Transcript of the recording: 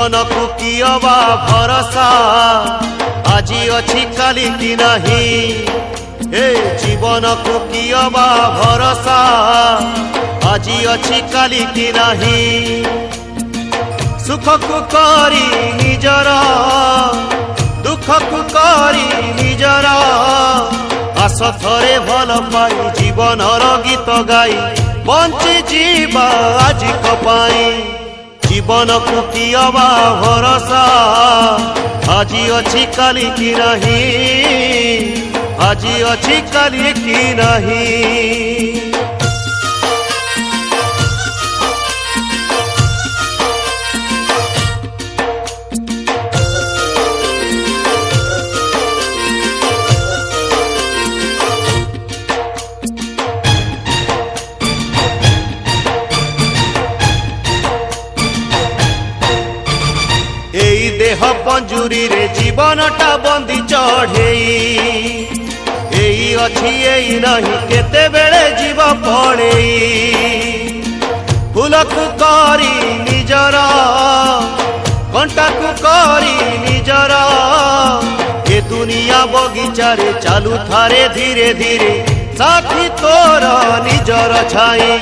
जीवन को कियबा भरोसा आजी अच्छी काली की नहीं। ए जीवन को कियबा भरोसा आजी अच्छी काली की नहीं। सुख को करी निजर दुख को करी निजर आस थरे भल पाई जीवन गीत गाई बंची जीवा आज कपाई। जीवन को कियबा भरोसा आजी अच्छी काली की नहीं। आजी अच्छी काली की नहीं। एई देह पंजुरी रे जीवनटा बंदी चढ़ेई। एई अच्छी एई नहीं केते बेले जीव पड़ेई। फूल को करी निजर कंटा को करी निजर ए दुनिया बगीचा रे चालू थारे धीरे धीरे साथी तोर निजर छाई।